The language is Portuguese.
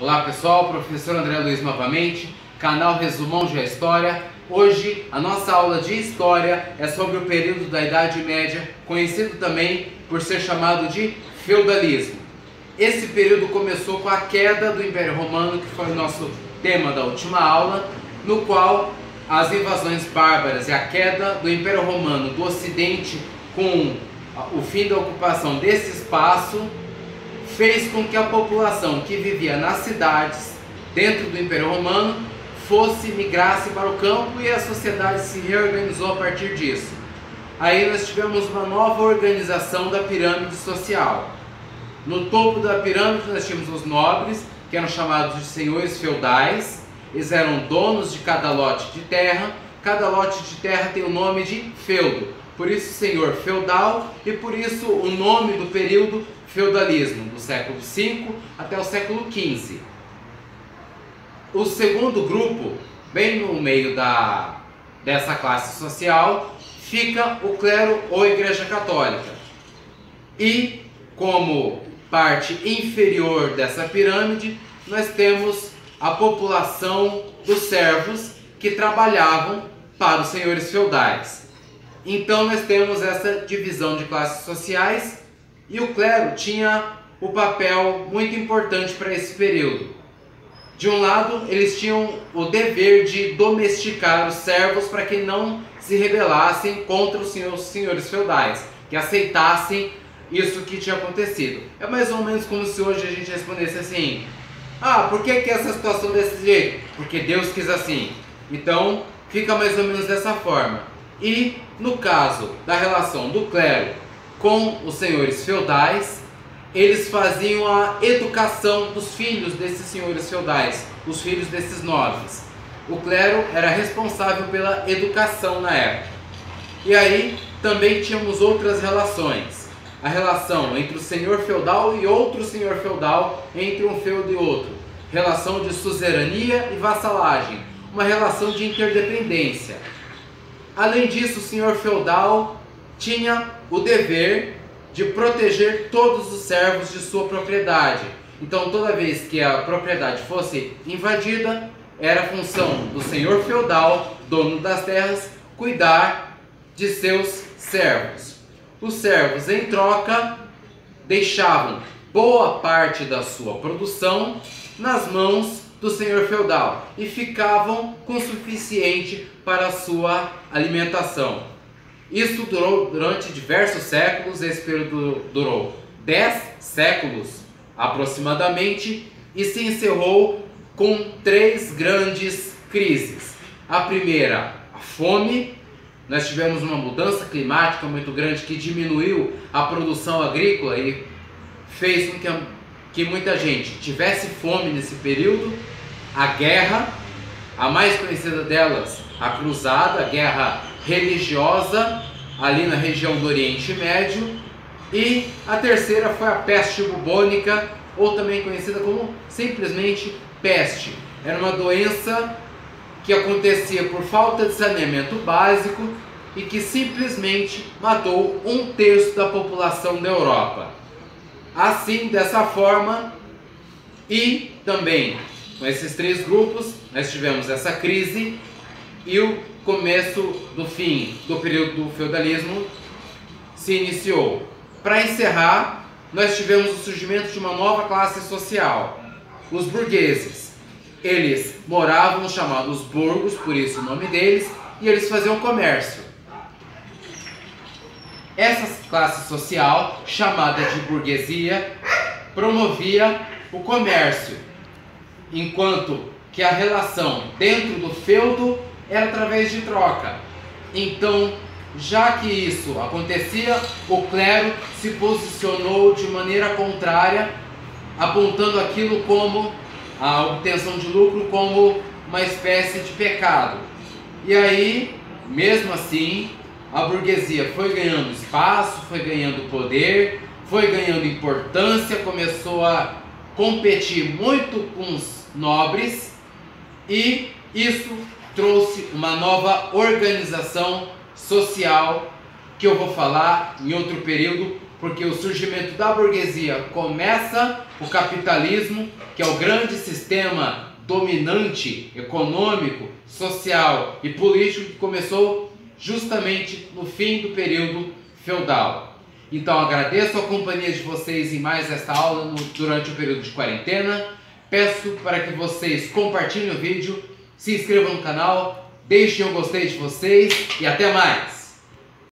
Olá pessoal, professor André Luiz novamente, canal Resumão de História. Hoje a nossa aula de História é sobre o período da Idade Média, conhecido também por ser chamado de feudalismo. Esse período começou com a queda do Império Romano, que foi o nosso tema da última aula, no qual as invasões bárbaras e a queda do Império Romano do Ocidente com o fim da ocupação desse espaço fez com que a população que vivia nas cidades dentro do Império Romano migrasse para o campo, e a sociedade se reorganizou a partir disso. Aí nós tivemos uma nova organização da pirâmide social. No topo da pirâmide nós tínhamos os nobres, que eram chamados de senhores feudais. Eles eram donos de cada lote de terra. Cada lote de terra tem o nome de feudo, por isso senhor feudal, e por isso o nome do período feudalismo, do século V até o século XV. O segundo grupo, bem no meio dessa classe social, fica o clero ou Igreja Católica. E como parte inferior dessa pirâmide, nós temos a população dos servos que trabalhavam para os senhores feudais. Então nós temos essa divisão de classes sociais, e o clero tinha um papel muito importante para esse período. De um lado, eles tinham o dever de domesticar os servos para que não se rebelassem contra os senhores feudais, que aceitassem isso que tinha acontecido. É mais ou menos como se hoje a gente respondesse assim: ah, por que essa situação desse jeito? Porque Deus quis assim. Então, fica mais ou menos dessa forma. E no caso da relação do clero com os senhores feudais, eles faziam a educação dos filhos desses senhores feudais, os filhos desses nobres. O clero era responsável pela educação na época. E aí também tínhamos outras relações. A relação entre o senhor feudal e outro senhor feudal, entre um feudo e outro. Relação de suzerania e vassalagem, uma relação de interdependência. Além disso, o senhor feudal tinha o dever de proteger todos os servos de sua propriedade. Então, toda vez que a propriedade fosse invadida, era função do senhor feudal, dono das terras, cuidar de seus servos. Os servos, em troca, deixavam boa parte da sua produção nas mãos do senhor feudal e ficavam com o suficiente para a sua alimentação. Isso durou durante diversos séculos. Esse período durou 10 séculos aproximadamente e se encerrou com 3 grandes crises. A primeira, a fome. Nós tivemos uma mudança climática muito grande que diminuiu a produção agrícola e fez com que muita gente tivesse fome nesse período. A guerra, a mais conhecida delas, a Cruzada, a guerra religiosa ali na região do Oriente Médio. E a terceira foi a peste bubônica, ou também conhecida como simplesmente peste. Era uma doença que acontecia por falta de saneamento básico e que simplesmente matou 1/3 da população da Europa. Assim, dessa forma, e também com esses 3 grupos, nós tivemos essa crise e o começo do fim do período do feudalismo se iniciou. Para encerrar, nós tivemos o surgimento de uma nova classe social, os burgueses. Eles moravam nos chamados burgos, por isso o nome deles, e eles faziam comércio. Essa classe social, chamada de burguesia, promovia o comércio, enquanto que a relação dentro do feudo era através de troca. Então, já que isso acontecia, o clero se posicionou de maneira contrária, apontando aquilo como a obtenção de lucro como uma espécie de pecado. E aí, mesmo assim, a burguesia foi ganhando espaço, foi ganhando poder, foi ganhando importância, começou a competir muito com os nobres, e isso trouxe uma nova organização social que eu vou falar em outro período, porque o surgimento da burguesia começa o capitalismo, que é o grande sistema dominante econômico, social e político que começou justamente no fim do período feudal. Então agradeço a companhia de vocês em mais esta aula durante o período de quarentena. Peço para que vocês compartilhem o vídeo, se inscrevam no canal, deixem o gostei de vocês e até mais!